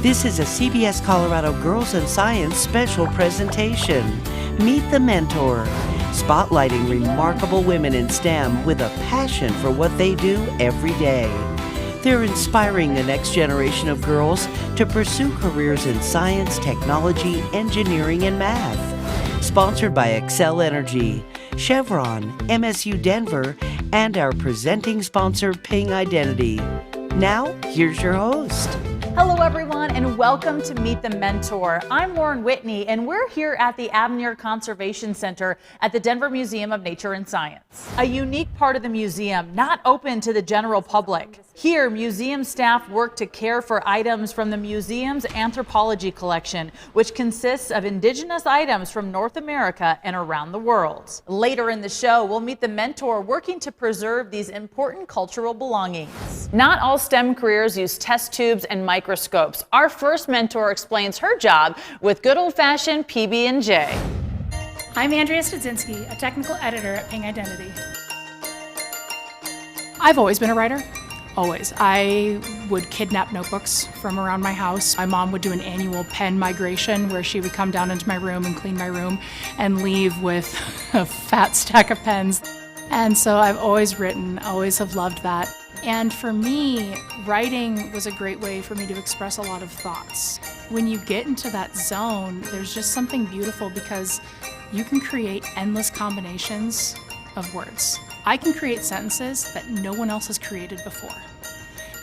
This is a CBS Colorado Girls in Science special presentation. Meet the Mentor, spotlighting remarkable women in STEM with a passion for what they do every day. They're inspiring the next generation of girls to pursue careers in science, technology, engineering, and math. Sponsored by Xcel Energy, Chevron, MSU Denver, and our presenting sponsor, Ping Identity. Now, here's your host. Hello everyone and welcome to Meet the Mentor. I'm Lauren Whitney and we're here at the Abnere Conservation Center at the Denver Museum of Nature and Science. A unique part of the museum not open to the general public. Here, museum staff work to care for items from the museum's anthropology collection, which consists of indigenous items from North America and around the world. Later in the show, we'll meet the mentor working to preserve these important cultural belongings. Not all STEM careers use test tubes and microscopes. Our first mentor explains her job with good old-fashioned PB&J. I'm Andrea Studzinski, a technical editor at Ping Identity. I've always been a writer. Always. I would kidnap notebooks from around my house. My mom would do an annual pen migration where she would come down into my room and clean my room and leave with a fat stack of pens. And so I've always written, always have loved that. And for me, writing was a great way for me to express a lot of thoughts. When you get into that zone, there's just something beautiful because you can create endless combinations of words. I can create sentences that no one else has created before.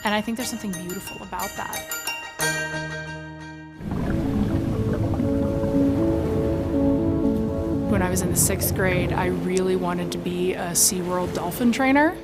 And I think there's something beautiful about that. When I was in the 6th grade, I really wanted to be a SeaWorld dolphin trainer.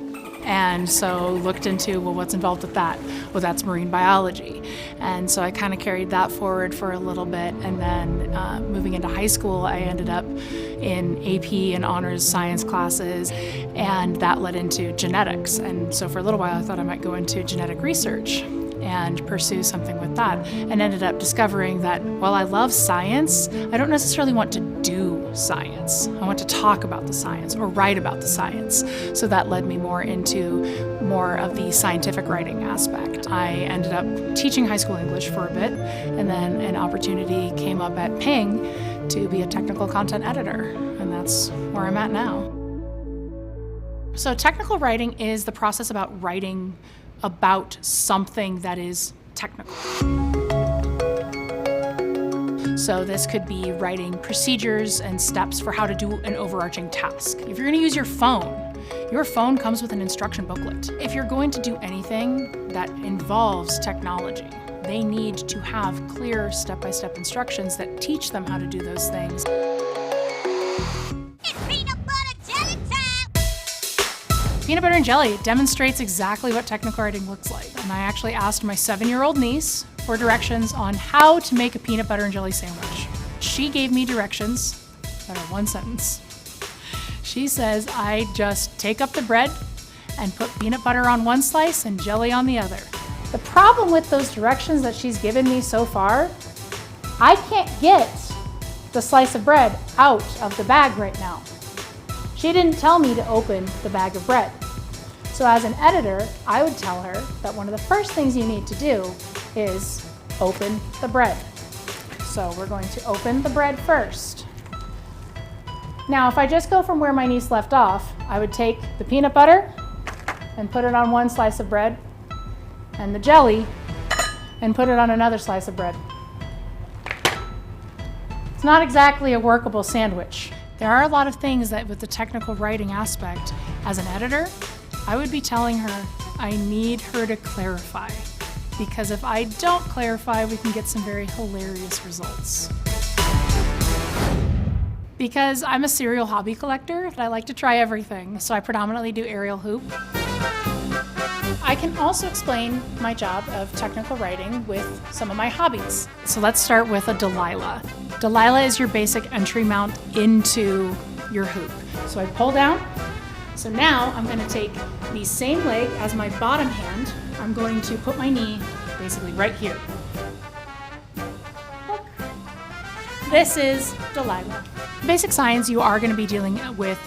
And so looked into, well, what's involved with that? Well, that's marine biology. And so I kind of carried that forward for a little bit. And then moving into high school, I ended up in AP and honors science classes, and that led into genetics. And so for a little while, I thought I might go into genetic research and pursue something with that, and ended up discovering that while I love science, I don't necessarily want to do science. I want to talk about the science or write about the science. So that led me more into more of the scientific writing aspect. I ended up teaching high school English for a bit, and then an opportunity came up at Ping to be a technical content editor, and that's where I'm at now. So technical writing is the process about writing about something that is technical. So this could be writing procedures and steps for how to do an overarching task. If you're going to use your phone comes with an instruction booklet. If you're going to do anything that involves technology, they need to have clear step-by-step instructions that teach them how to do those things. Peanut butter and jelly demonstrates exactly what technical writing looks like. And I actually asked my 7-year-old niece for directions on how to make a peanut butter and jelly sandwich. She gave me directions that are one sentence. She says I just take up the bread and put peanut butter on one slice and jelly on the other. The problem with those directions that she's given me so far, I can't get the slice of bread out of the bag right now. She didn't tell me to open the bag of bread. So as an editor, I would tell her that one of the first things you need to do is open the bread. So we're going to open the bread first. Now, if I just go from where my niece left off, I would take the peanut butter and put it on one slice of bread, and the jelly and put it on another slice of bread. It's not exactly a workable sandwich. There are a lot of things that with the technical writing aspect, as an editor, I would be telling her I need her to clarify. Because if I don't clarify, we can get some very hilarious results. Because I'm a serial hobby collector, and I like to try everything, so I predominantly do aerial hoop. I can also explain my job of technical writing with some of my hobbies. So let's start with a Delilah. Delilah is your basic entry mount into your hoop. So I pull down. So now I'm going to take the same leg as my bottom hand. I'm going to put my knee basically right here. Hook. This is Delilah. Basic science, you are going to be dealing with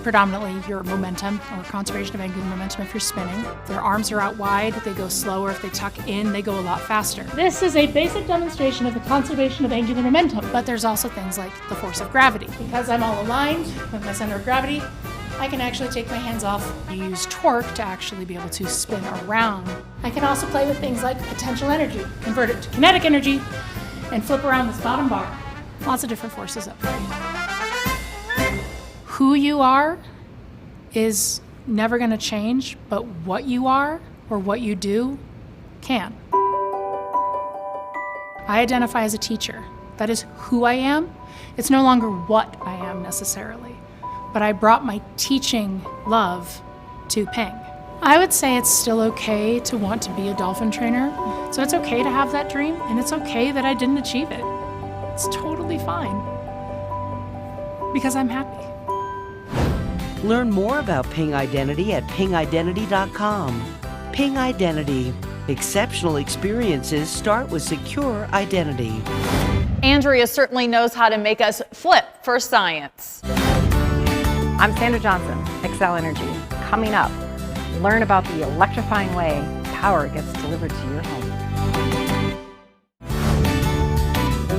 predominantly your momentum or conservation of angular momentum if you're spinning. Their arms are out wide, they go slower. If they tuck in, they go a lot faster. This is a basic demonstration of the conservation of angular momentum. But there's also things like the force of gravity. Because I'm all aligned with my center of gravity, I can actually take my hands off. Use torque to actually be able to spin around. I can also play with things like potential energy, convert it to kinetic energy, and flip around this bottom bar. Lots of different forces at play. Who you are is never going to change, but what you are or what you do can. I identify as a teacher. That is who I am. It's no longer what I am necessarily, but I brought my teaching love to Ping. I would say it's still okay to want to be a dolphin trainer. So it's okay to have that dream, and it's okay that I didn't achieve it. It's totally fine, because I'm happy. Learn more about Ping Identity at pingidentity.com. Ping Identity. Exceptional experiences start with secure identity. Andrea certainly knows how to make us flip for science. I'm Sandra Johnson, Excel Energy. Coming up, learn about the electrifying way power gets delivered to your home.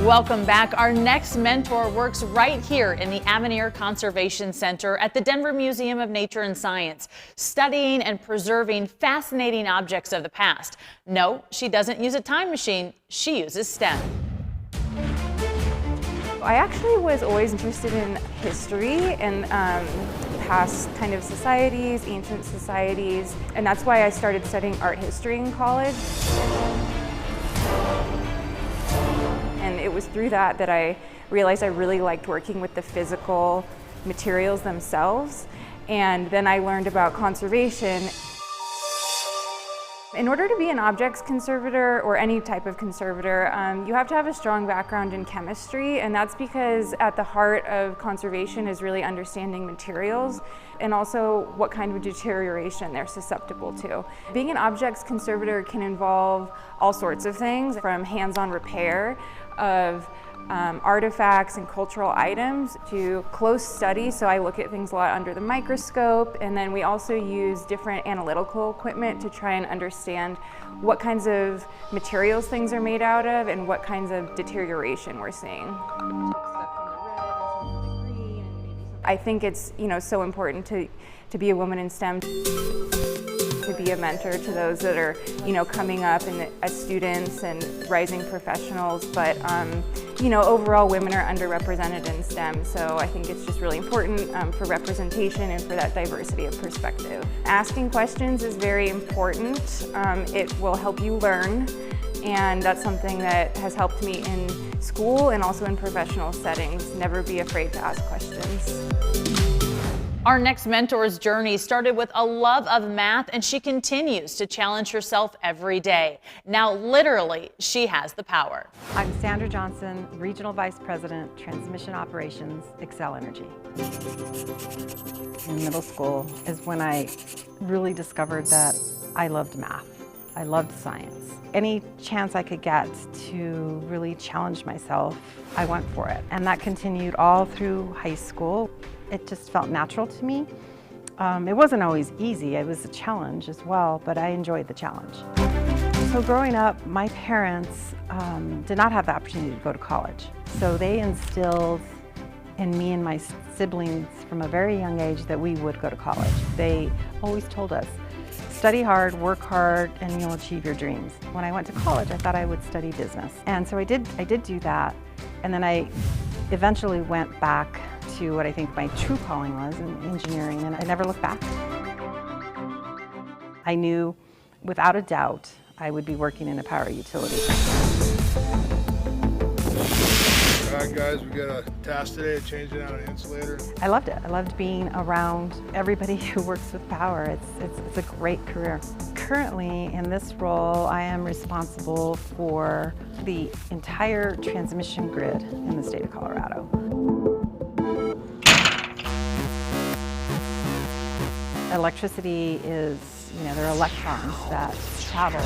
Welcome back. Our next mentor works right here in the Avenir Conservation Center at the Denver Museum of Nature and Science, studying and preserving fascinating objects of the past. No, she doesn't use a time machine. She uses STEM. I actually was always interested in history and past kind of societies, ancient societies, and that's why I started studying art history in college. And it was through that I realized I really liked working with the physical materials themselves. And then I learned about conservation. In order to be an objects conservator or any type of conservator, you have to have a strong background in chemistry, and that's because at the heart of conservation is really understanding materials and also what kind of deterioration they're susceptible to. Being an objects conservator can involve all sorts of things, from hands-on repair of artifacts and cultural items to close study. So I look at things a lot under the microscope, and then we also use different analytical equipment to try and understand what kinds of materials things are made out of and what kinds of deterioration we're seeing. I think it's so important to be a woman in STEM, to be a mentor to those that are coming up and as students and rising professionals, but overall women are underrepresented in STEM, so I think it's just really important for representation and for that diversity of perspective. Asking questions is very important. It will help you learn, and that's something that has helped me in school and also in professional settings. Never be afraid to ask questions. Our next mentor's journey started with a love of math, and she continues to challenge herself every day. Now, literally, she has the power. I'm Sandra Johnson, Regional Vice President, Transmission Operations, Excel Energy. In middle school is when I really discovered that I loved math. I loved science. Any chance I could get to really challenge myself, I went for it. And that continued all through high school. It just felt natural to me. It wasn't always easy. It was a challenge as well, but I enjoyed the challenge. So growing up, my parents did not have the opportunity to go to college. So they instilled in me and my siblings from a very young age that we would go to college. They always told us, study hard, work hard, and you'll achieve your dreams. When I went to college, I thought I would study business. And so I did do that. And then I eventually went back to what I think my true calling was in engineering, and I never looked back. I knew without a doubt I would be working in a power utility. All right guys, we got a task today of changing out an insulator. I loved it. I loved being around everybody who works with power. It's a great career. Currently in this role, I am responsible for the entire transmission grid in the state of Colorado. Electricity is, there are electrons that travel.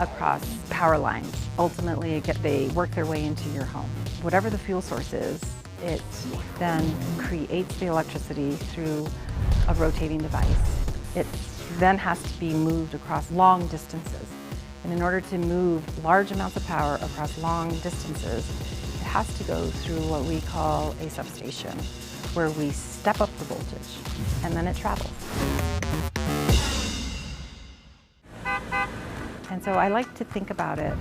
across power lines. Ultimately, they work their way into your home. Whatever the fuel source is, it then creates the electricity through a rotating device. It then has to be moved across long distances. And in order to move large amounts of power across long distances, it has to go through what we call a substation, where we step up the voltage, and then it travels. And so I like to think about it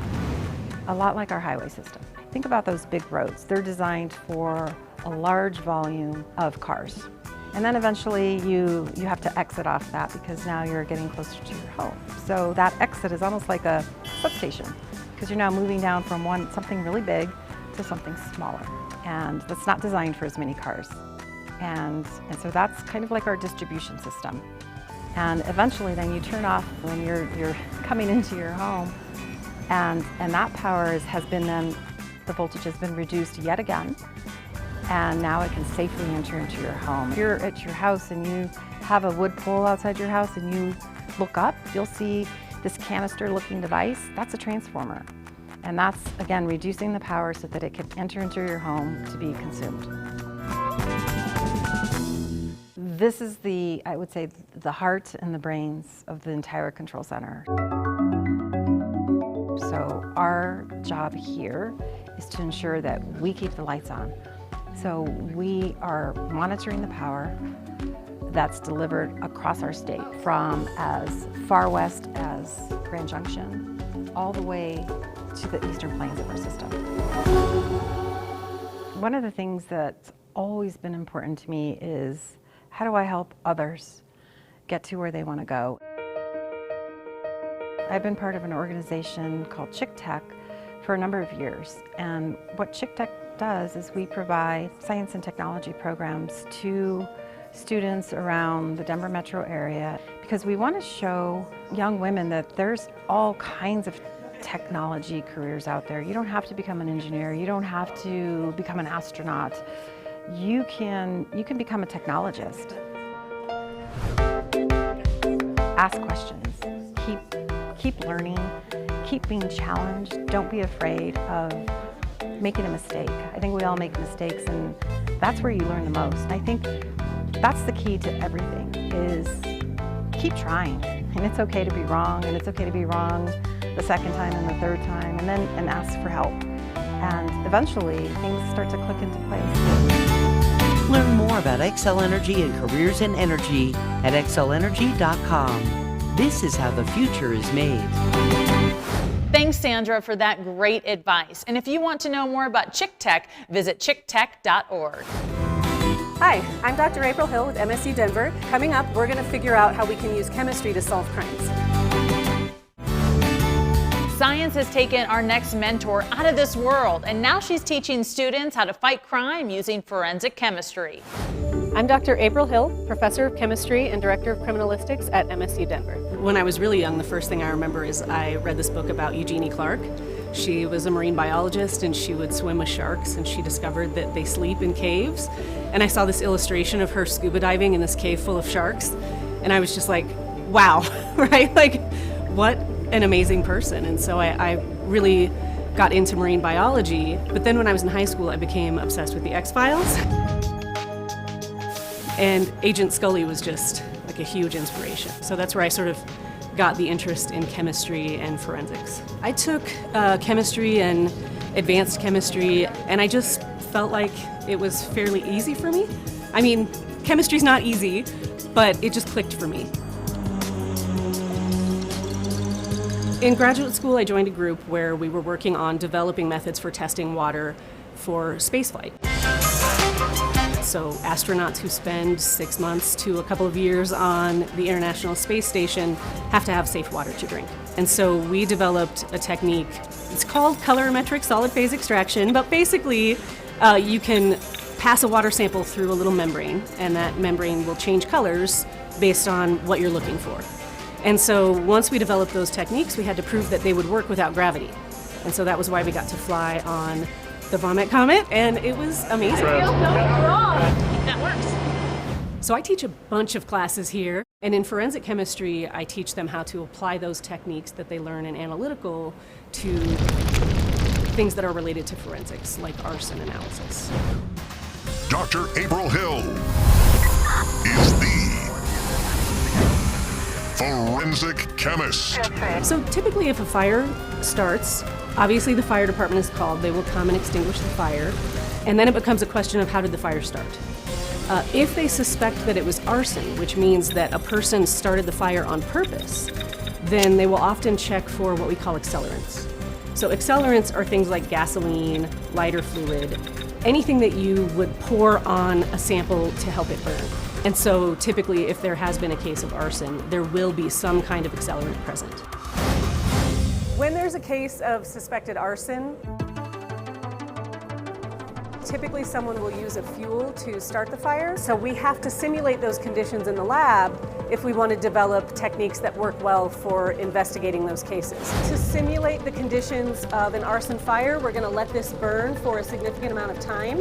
a lot like our highway system. Think about those big roads. They're designed for a large volume of cars. And then eventually you have to exit off that because now you're getting closer to your home. So that exit is almost like a substation because you're now moving down from something really big to something smaller. And that's not designed for as many cars. And so that's kind of like our distribution system. And eventually then you turn off when you're coming into your home, and that power has been then, the voltage has been reduced yet again, and now it can safely enter into your home. If you're at your house and you have a wood pole outside your house and you look up, you'll see this canister looking device. That's a transformer. And that's, again, reducing the power so that it can enter into your home to be consumed. This is I would say, the heart and the brains of the entire control center. So our job here is to ensure that we keep the lights on. So we are monitoring the power that's delivered across our state, from as far west as Grand Junction, all the way to the eastern plains of our system. One of the things that's always been important to me is, how do I help others get to where they want to go? I've been part of an organization called CHIC-TEC for a number of years, and what CHIC-TEC does is we provide science and technology programs to students around the Denver metro area because we want to show young women that there's all kinds of technology careers out there. You don't have to become an engineer, you don't have to become an astronaut. You can become a technologist. Ask questions, keep learning, keep being challenged. Don't be afraid of making a mistake. I think we all make mistakes, and that's where you learn the most. I think that's the key to everything, is keep trying. And it's okay to be wrong, and it's okay to be wrong the second time and the third time, and ask for help. And eventually, things start to click into place. Learn more about Xcel Energy and careers in energy at xcelenergy.com. This is how the future is made. Thanks, Sandra, for that great advice. And if you want to know more about CHIC-TEC, visit chictech.org. Hi, I'm Dr. April Hill with MSU Denver. Coming up, we're going to figure out how we can use chemistry to solve crimes. Science has taken our next mentor out of this world, and now she's teaching students how to fight crime using forensic chemistry. I'm Dr. April Hill, Professor of Chemistry and Director of Criminalistics at MSU Denver. When I was really young, the first thing I remember is I read this book about Eugenie Clark. She was a marine biologist, and she would swim with sharks, and she discovered that they sleep in caves. And I saw this illustration of her scuba diving in this cave full of sharks, and I was just like, wow, right? Like, what an amazing person. And so I really got into marine biology. But then when I was in high school, I became obsessed with the X-Files. And Agent Scully was just like a huge inspiration. So that's where I sort of got the interest in chemistry and forensics. I took chemistry and advanced chemistry, and I just felt like it was fairly easy for me. I mean, chemistry's not easy, but it just clicked for me. In graduate school, I joined a group where we were working on developing methods for testing water for spaceflight. So astronauts who spend 6 months to a couple of years on the International Space Station have to have safe water to drink. And so we developed a technique. It's called colorimetric solid phase extraction, but basically you can pass a water sample through a little membrane, and that membrane will change colors based on what you're looking for. And so once we developed those techniques, we had to prove that they would work without gravity. And so that was why we got to fly on the Vomit Comet, and it was amazing. That works. So I teach a bunch of classes here, and in forensic chemistry, I teach them how to apply those techniques that they learn in analytical to things that are related to forensics, like arson analysis. Dr. April Hill is the forensic chemist. So typically if a fire starts, obviously the fire department is called, they will come and extinguish the fire, and then it becomes a question of how did the fire start. If they suspect that it was arson, which means that a person started the fire on purpose, then they will often check for what we call accelerants. So accelerants are things like gasoline, lighter fluid, anything that you would pour on a sample to help it burn. And so typically if there has been a case of arson, there will be some kind of accelerant present. When there's a case of suspected arson, typically someone will use a fuel to start the fire. So we have to simulate those conditions in the lab if we want to develop techniques that work well for investigating those cases. To simulate the conditions of an arson fire, we're going to let this burn for a significant amount of time,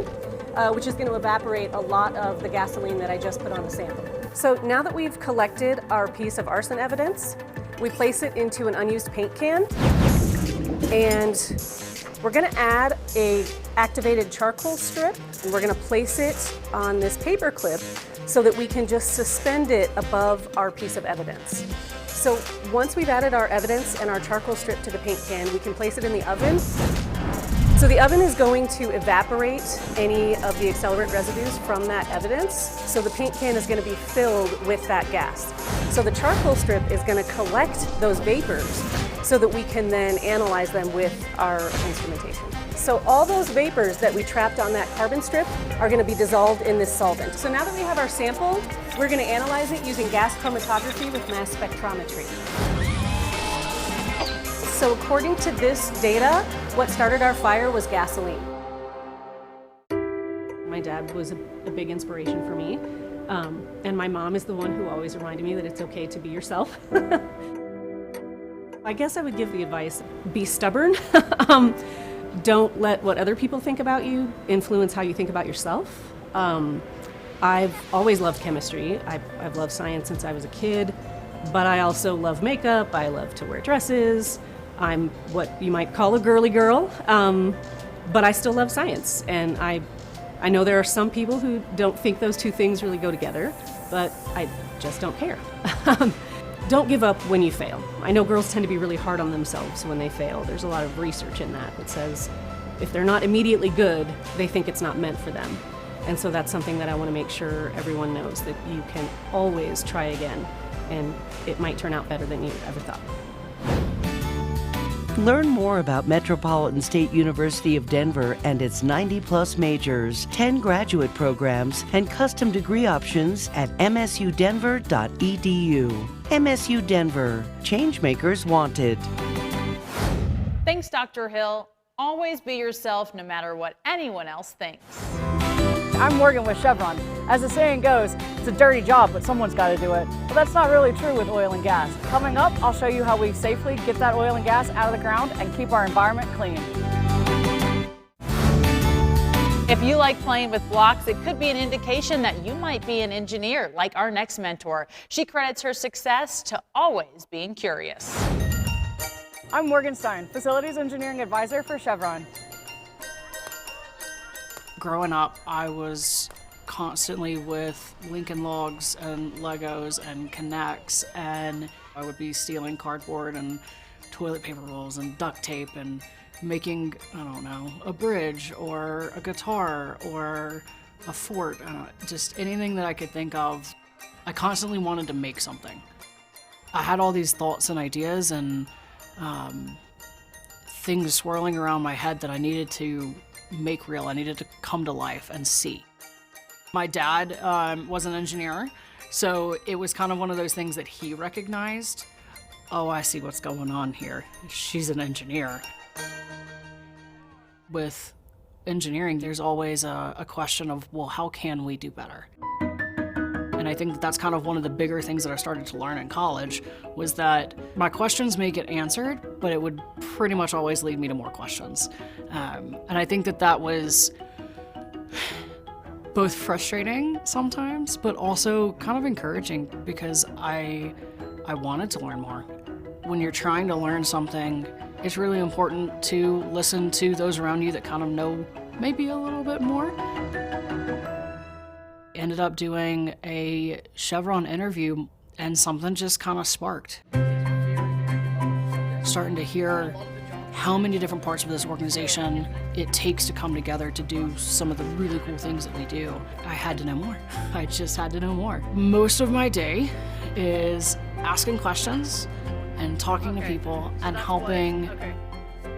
which is going to evaporate a lot of the gasoline that I just put on the sample. So now that we've collected our piece of arson evidence, we place it into an unused paint can, and we're going to add a activated charcoal strip, and we're going to place it on this paper clip so that we can just suspend it above our piece of evidence. So once we've added our evidence and our charcoal strip to the paint can, we can place it in the oven. So the oven is going to evaporate any of the accelerant residues from that evidence. So the paint can is going to be filled with that gas. So the charcoal strip is going to collect those vapors so that we can then analyze them with our instrumentation. So all those vapors that we trapped on that carbon strip are going to be dissolved in this solvent. So now that we have our sample, we're going to analyze it using gas chromatography with mass spectrometry. So according to this data, what started our fire was gasoline. My dad was a big inspiration for me, and my mom is the one who always reminded me that it's okay to be yourself. I guess I would give the advice, be stubborn. Don't let what other people think about you influence how you think about yourself. I've always loved chemistry. I've loved science since I was a kid, but I also love makeup. I love to wear dresses. I'm what you might call a girly girl, but I still love science. And I know there are some people who don't think those two things really go together, but I just don't care. Don't give up when you fail. I know girls tend to be really hard on themselves when they fail. There's a lot of research in that says if they're not immediately good, they think it's not meant for them. And so that's something that I want to make sure everyone knows, that you can always try again, and it might turn out better than you ever thought. Learn more about Metropolitan State University of Denver and its 90-plus majors, 10 graduate programs, and custom degree options at msudenver.edu. MSU Denver. Changemakers wanted. Thanks, Dr. Hill. Always be yourself no matter what anyone else thinks. I'm Morgan with Chevron. As the saying goes, it's a dirty job, but someone's got to do it. But that's not really true with oil and gas. Coming up, I'll show you how we safely get that oil and gas out of the ground and keep our environment clean. If you like playing with blocks, it could be an indication that you might be an engineer, like our next mentor. She credits her success to always being curious. I'm Morgan Stein, Facilities Engineering Advisor for Chevron. Growing up, I was constantly with Lincoln Logs and Legos and Connects, and I would be stealing cardboard and toilet paper rolls and duct tape and making, I don't know, a bridge or a guitar or a fort, just anything that I could think of. I constantly wanted to make something. I had all these thoughts and ideas and things swirling around my head that I needed to make real. I needed to come to life and see. My dad was an engineer, so it was kind of one of those things that he recognized. Oh, I see what's going on here. She's an engineer. With engineering, there's always a question of, well, how can we do better? And I think that's kind of one of the bigger things that I started to learn in college, was that my questions may get answered, but it would pretty much always lead me to more questions. And I think that was both frustrating sometimes, but also kind of encouraging because I wanted to learn more. When you're trying to learn something, it's really important to listen to those around you that kind of know maybe a little bit more. Ended up doing a Chevron interview and something just kind of sparked. Starting to hear how many different parts of this organization it takes to come together to do some of the really cool things that we do. I had to know more. I just had to know more. Most of my day is asking questions and talking to people and helping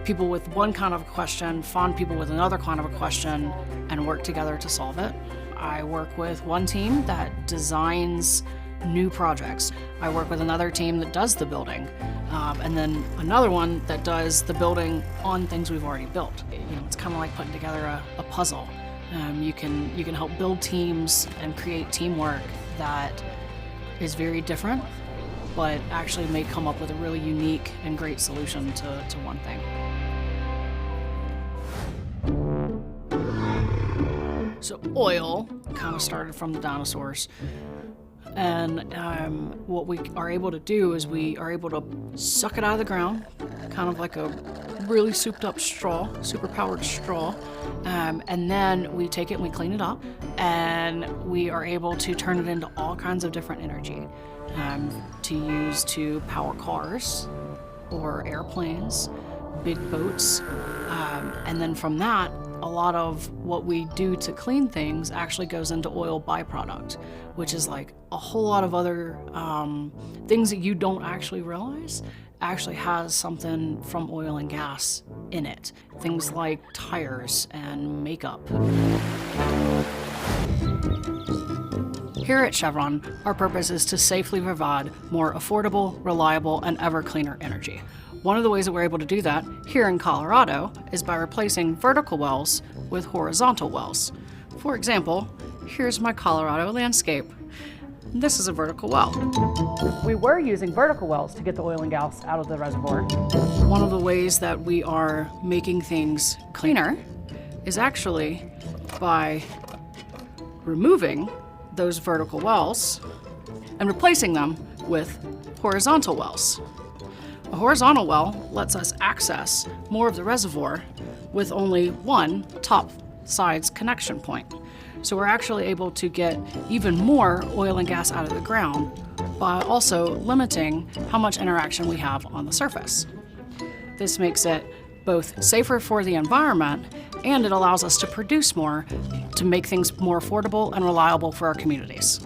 people with one kind of a question find people with another kind of a question and work together to solve it. I work with one team that designs new projects. I work with another team that does the building, and then another one that does the building on things we've already built. It's kind of like putting together a puzzle. You can help build teams and create teamwork that is very different, but actually may come up with a really unique and great solution to one thing. So oil kind of started from the dinosaurs. And what we are able to do is we are able to suck it out of the ground, kind of like a really souped up straw, super powered straw. And then we take it and we clean it up, and we are able to turn it into all kinds of different energy to use to power cars or airplanes, big boats. And then from that, a lot of what we do to clean things actually goes into oil byproduct, which is like a whole lot of other things that you don't actually realize actually has something from oil and gas in it. Things like tires and makeup. Here at Chevron, our purpose is to safely provide more affordable, reliable, and ever cleaner energy. One of the ways that we're able to do that here in Colorado is by replacing vertical wells with horizontal wells. For example, here's my Colorado landscape. This is a vertical well. We were using vertical wells to get the oil and gas out of the reservoir. One of the ways that we are making things cleaner is actually by removing those vertical wells and replacing them with horizontal wells. A horizontal well lets us access more of the reservoir with only one top sides connection point. So we're actually able to get even more oil and gas out of the ground by also limiting how much interaction we have on the surface. This makes it both safer for the environment, and it allows us to produce more to make things more affordable and reliable for our communities.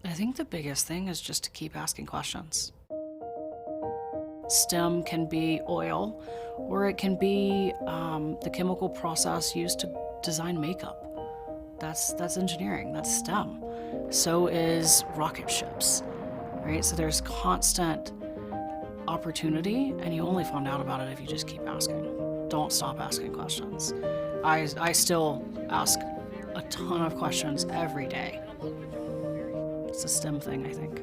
I think the biggest thing is just to keep asking questions. STEM can be oil, or it can be the chemical process used to design makeup. That's engineering, that's STEM. So is rocket ships, right? So there's constant opportunity, and you only find out about it if you just keep asking. Don't stop asking questions. I still ask a ton of questions every day. It's a STEM thing, I think.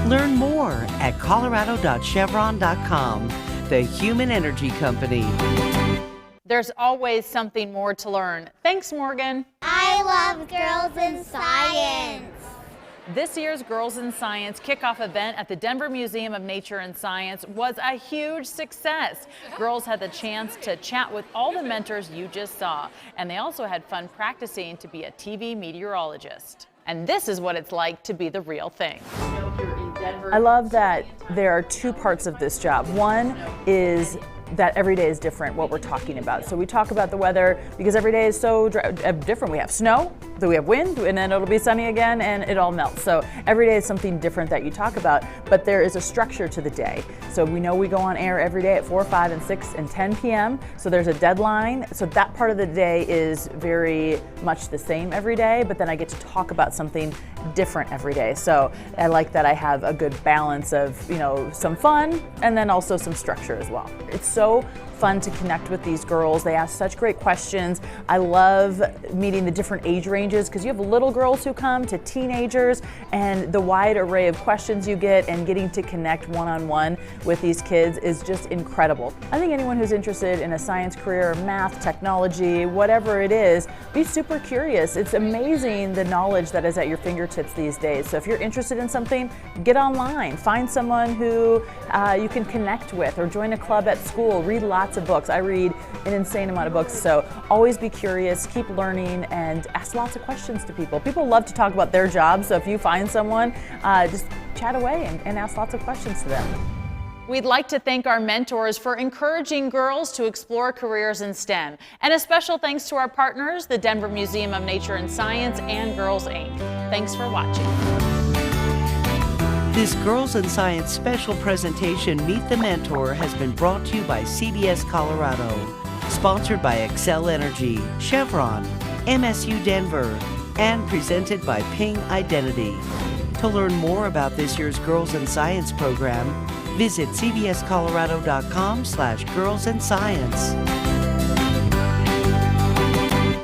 Learn more at colorado.chevron.com, the human energy company. There's always something more to learn. Thanks, Morgan. I love Girls in Science. This year's Girls in Science kickoff event at the Denver Museum of Nature and Science was a huge success. Girls had the chance to chat with all the mentors you just saw, and they also had fun practicing to be a TV meteorologist. And this is what it's like to be the real thing. I love that there are two parts of this job. One is that every day is different, what we're talking about. So we talk about the weather because every day is so different. We have snow, then we have wind, and then it'll be sunny again, and it all melts. So every day is something different that you talk about, but there is a structure to the day. So we know we go on air every day at 4, 5, and 6, and 10 p.m. So there's a deadline. So that part of the day is very much the same every day, but then I get to talk about something different every day. So I like that I have a good balance of, some fun and then also some structure as well. It's so fun to connect with these girls. They ask such great questions. I love meeting the different age ranges because you have little girls who come to teenagers, and the wide array of questions you get and getting to connect one-on-one with these kids is just incredible. I think anyone who's interested in a science career, math, technology, whatever it is, be super curious. It's amazing the knowledge that is at your fingertips these days. So if you're interested in something, get online, find someone who you can connect with, or join a club at school, read lots of books. I read an insane amount of books, so always be curious, keep learning, and ask lots of questions to people. People love to talk about their jobs, so if you find someone, just chat away and ask lots of questions to them. We'd like to thank our mentors for encouraging girls to explore careers in STEM. And a special thanks to our partners, the Denver Museum of Nature and Science and Girls Inc. Thanks for watching. This Girls in Science special presentation, Meet the Mentor, has been brought to you by CBS Colorado, sponsored by Excel Energy, Chevron, MSU Denver, and presented by Ping Identity. To learn more about this year's Girls in Science program, visit cbscolorado.com/girlsinscience.